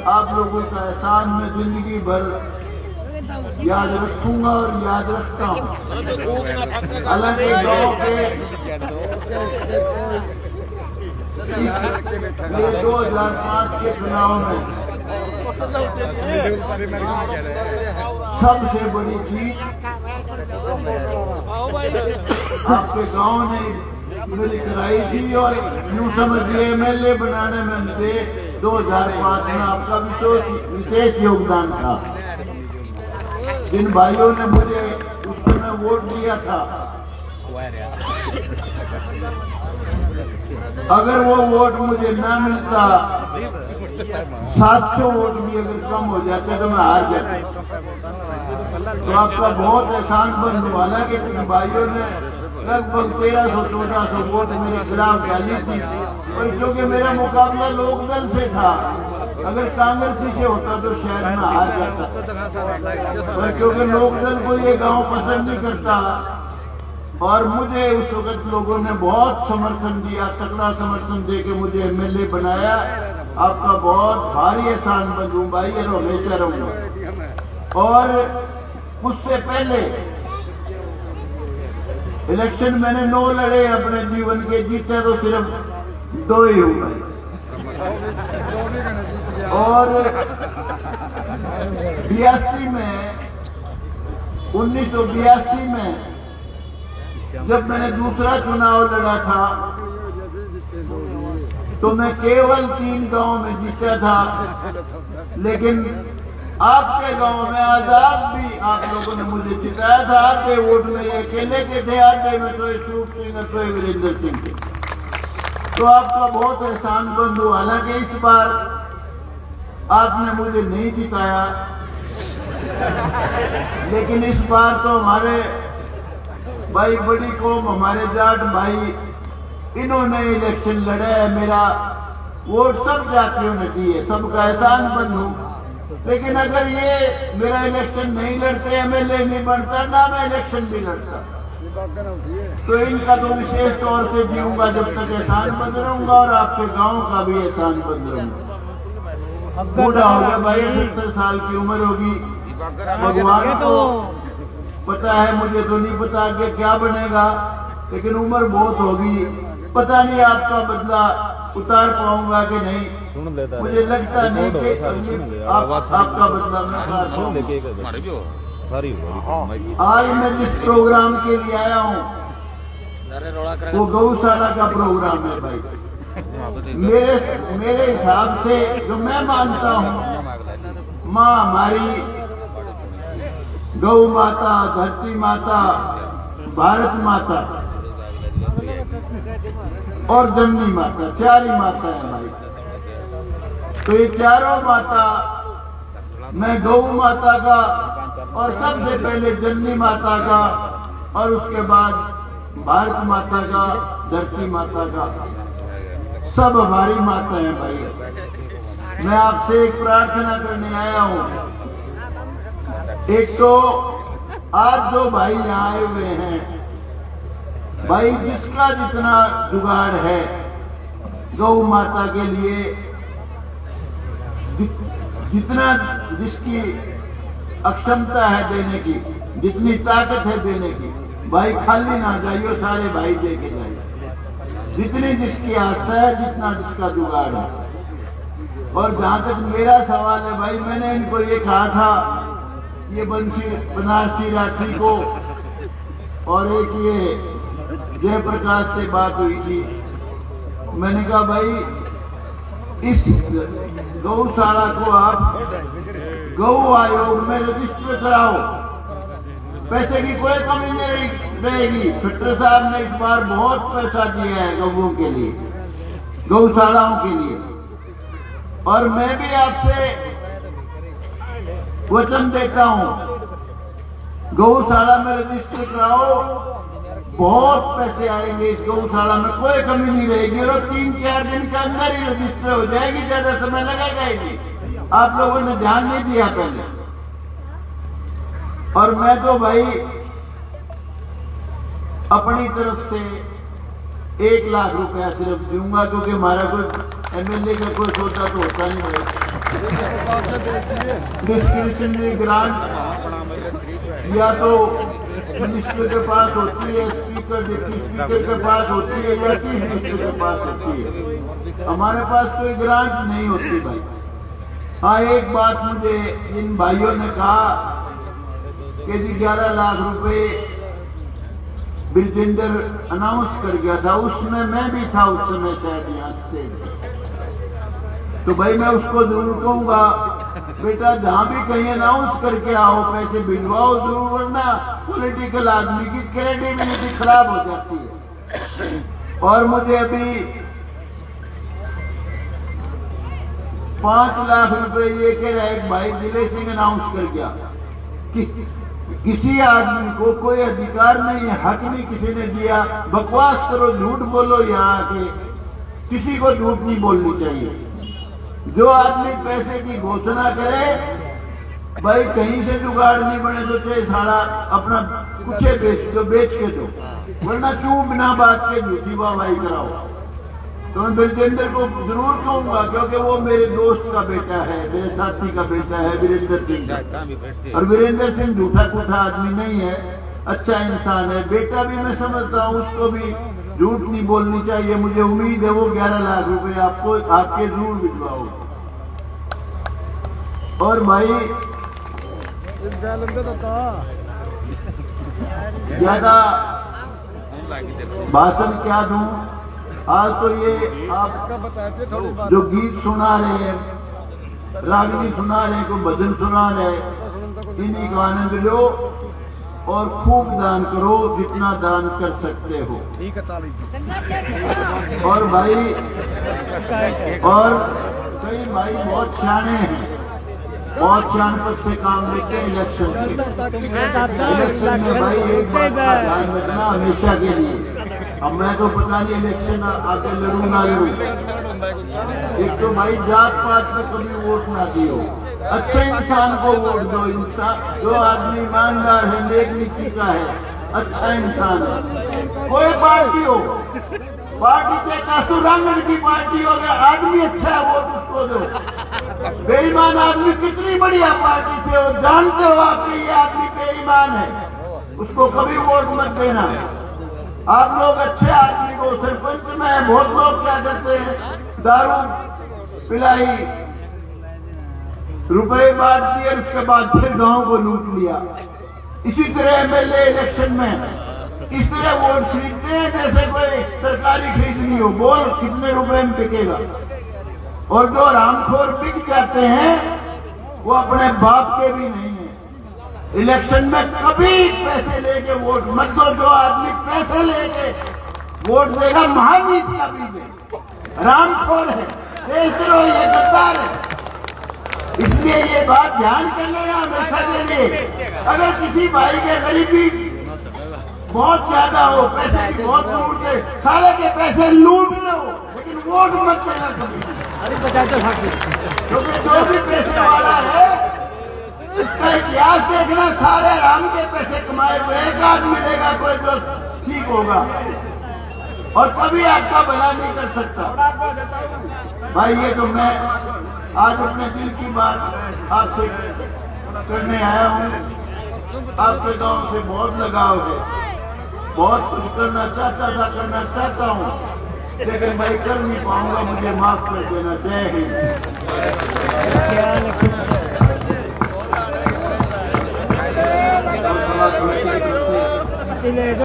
आप लोगों का एहसान मैं जिंदगी भर याद रखूंगा और याद रखता हूँ। हालांकि गाँव के मेरे 2005 के चुनाव में सबसे बड़ी चीज आपके गांव ने मिल कराई थी और यूं समझिए MLA बनाने में मुझे 2005 में आपका विशेष योगदान था। जिन भाइयों ने मुझे उस समय वोट दिया था, अगर वो वोट मुझे ना मिलता, 700 वोट भी अगर कम हो जाते तो मैं हार जाता। तो आपका बहुत एहसान बंद हुआ। हालांकि कुछ भाइयों ने लगभग 1300-1400 वोट मेरे खिलाफ डाली थी, और क्योंकि मेरा मुकाबला लोकदल से था, अगर कांग्रेसी से होता तो शायद मैं हार जाता, पर क्योंकि लोकदल को ये गांव पसंद नहीं करता और मुझे उस वक्त लोगों ने बहुत समर्थन दिया, तगड़ा समर्थन दे के मुझे MLA बनाया। आपका बहुत भारी एहसान बंदूं भाई, ये हमेशा रहूंगा। और उससे पहले इलेक्शन मैंने 9 लड़े अपने जीवन के, जीते तो सिर्फ 2 ही हुए। और 82 में 1982 में जब मैंने दूसरा चुनाव लड़ा था तो मैं केवल 3 गांव में जीता था, लेकिन आपके गांव में आजाद भी आप लोगों ने मुझे जिताया था। आधे वोट मेरे अकेले के थे, आधे में तो सूप सिंह और तो वीरेंद्र सिंह थे। तो आपका बहुत एहसान बंद हुआ। हालांकि इस बार आपने मुझे नहीं जिताया, लेकिन इस बार तो हमारे भाई बड़ी कौम, हमारे जाट भाई, इन्होंने इलेक्शन लड़ा है। मेरा वोट सब जातियों ने दिए, सबका एहसान बंद हूं। लेकिन अगर ये मेरा इलेक्शन नहीं लड़ते, MLA नहीं बनता, ना मैं इलेक्शन भी लड़ता, तो इनका तो विशेष तौर से जीऊंगा जब तक एहसान बंद रहूंगा, और आपके गांव का भी एहसान बंद रहूंगा। बूढ़ा हो गया भाई, 70 साल की उम्र होगी, भगवान को पता है, मुझे तो नहीं पता आगे क्या बनेगा, लेकिन उम्र बहुत होगी, पता नहीं आपका बदला उतार पाऊंगा कि नहीं। मुझे लगता नहीं कि आपका बदला मैं उतार पाऊंगा। आज मैं जिस प्रोग्राम के लिए आया हूँ वो गौशाला का प्रोग्राम है भाई। मेरे हिसाब से जो मैं मानता हूँ, माँ हमारी गौ माता, धरती माता, भारत माता और जननी माता, 4 ही माता है भाई। तो ये चारों माता, मैं गौ माता का और सबसे पहले जननी माता का और उसके बाद भारत माता का, धरती माता का, सब हमारी माता है भाई। मैं आपसे एक प्रार्थना करने आया हूँ। एक तो आज जो भाई यहाँ आए हुए हैं, भाई जिसका जितना जुगाड़ है गौ माता के लिए, जितना जिसकी अक्षमता है देने की, जितनी ताकत है देने की, भाई खाली ना जाइए, सारे भाई दे के जाइए। जितनी जिसकी आस्था है, जितना जिसका जुगाड़ है। और जहां तक मेरा सवाल है भाई, मैंने इनको ये कहा था, ये बनारसी राखी को और एक ये जयप्रकाश से बात हुई थी, मैंने कहा भाई इस गौशाला को आप गौ आयोग में रजिस्टर कराओ, पैसे की कोई कमी नहीं रहेगी। खट्टर साहब ने इस बार बहुत पैसा दिया है गौओं के लिए, गौशालाओं के लिए, और मैं भी आपसे वचन देता हूं, गौशाला में रजिस्टर कराओ, बहुत पैसे आएंगे इस गौशाला में, कोई कमी नहीं रहेगी, और 3-4 दिन के अंदर ही रजिस्टर हो जाएगी, ज्यादा समय लगेगा ही नहीं। आप लोगों ने ध्यान नहीं दिया पहले। और मैं तो भाई अपनी तरफ से 1 लाख रुपया सिर्फ दूंगा, क्योंकि हमारा कोई MLA का कोई सोचा तो होता नहीं है। डिस्क्रिप्शनरी ग्रांट या तो मिनिस्टर के पास होती है, स्पीकर डिप्टी स्पीकर के पास होती है, या चीफ मिनिस्टर के पास होती है। हमारे पास कोई ग्रांट नहीं होती भाई। हाँ, एक बात मुझे इन भाइयों ने कहा कि जी 11 लाख रुपए बिरजिंदर अनाउंस कर गया था, उसमें मैं भी था उस समय शायद यहाँ से। तो भाई मैं उसको जरूर कहूंगा, बेटा जहां भी कहीं अनाउंस करके आओ पैसे भिजवाओ जरूर, वरना पॉलिटिकल आदमी की क्रेडिबिलिटी खराब हो जाती है। और मुझे अभी 5 लाख रुपए ये कह रहा है एक भाई दिले सिंह अनाउंस कर गया कि किसी आदमी को कोई अधिकार नहीं है, हक नहीं किसी ने दिया। बकवास करो, झूठ बोलो, यहाँ आके किसी को झूठ नहीं बोलनी चाहिए। जो आदमी पैसे की घोषणा करे, भाई कहीं से जुगाड़ नहीं बने तो चाहे सारा अपना कुछ बेच के दो, वरना क्यों बिना बात के झूठी वाहवाही कराओ। तो मैं बिरजिंदर को जरूर कहूंगा, क्योंकि वो मेरे दोस्त का बेटा है, मेरे साथी का बेटा है वीरेंद्र सिंह। और वीरेंद्र सिंह झूठा कूठा आदमी नहीं है, अच्छा इंसान है। बेटा भी मैं समझता हूँ, उसको भी झूठ नहीं बोलनी चाहिए। मुझे उम्मीद है वो 11 लाख रुपए आपको आपके जरूर भिजवाओ। और भाई ज्यादा भाषण क्या दूं, आज तो ये आप जो गीत सुना रहे हैं, रागनी सुना रहे हैं, कोई भजन सुना रहे, इन्हीं का आनंद लो और खूब दान करो, जितना दान कर सकते हो। और भाई और कई भाई बहुत सियाने हैं, बहुत सियानपत से काम लेते हैं इलेक्शन में। भाई एक बात का ध्यान रखना हमेशा के लिए, अब मैं तो पता नहीं इलेक्शन आगे लड़ू ना लड़ू। एक तो भाई जात पात में कभी वोट ना दियो, अच्छे इंसान को वोट दो। इंसान जो आदमी ईमानदार है, नेक नीति का है, अच्छा इंसान है, कोई पार्टी हो, पार्टी के कासू रंगन की पार्टी हो, गया आदमी अच्छा है वोट उसको दो। बेईमान आदमी कितनी बढ़िया पार्टी से हो, जानते हो आप कि ये आदमी बेईमान है, उसको कभी वोट मत देना। आप लोग अच्छे आदमी को, सरपंच में बहुत लोग क्या करते हैं, दारू पिलाई, रुपए बांट दिए, उसके बाद फिर गांव को लूट लिया। इसी तरह एमएलए इलेक्शन में इस तरह वोट खरीदते हैं जैसे कोई तरकारी खरीदनी हो, बोल कितने रुपए में बिकेगा। और जो रामखोर बिक जाते हैं वो अपने बाप के भी नहीं है। इलेक्शन में कभी पैसे लेके वोट मत दो। जो आदमी पैसे लेके वोट देगा महानीच का बीज है, रामखोर है, देशद्रोही है, गद्दार है। इसलिए ये बात ध्यान कर लेना हमेशा के लिए। अगर किसी भाई के गरीबी बहुत ज्यादा हो, पैसे की बहुत जरूरत है, साले के पैसे लूट लो, लेकिन वोट मत देना कभी। क्योंकि जो भी पैसे वाला है, इसका इतिहास देखना, सारे राम के पैसे कमाए हुए एक आदमी मिलेगा कोई जो ठीक होगा, और कभी आपका भला नहीं कर सकता। भाई ये तो मैं आज अपने दिल की बात आपसे करने आया हूँ। आपके गांव से बहुत लगाव है, बहुत कुछ करना चाहता था, करना चाहता हूँ, लेकिन मैं कर नहीं पाऊंगा, मुझे माफ कर देना। जय हिंद।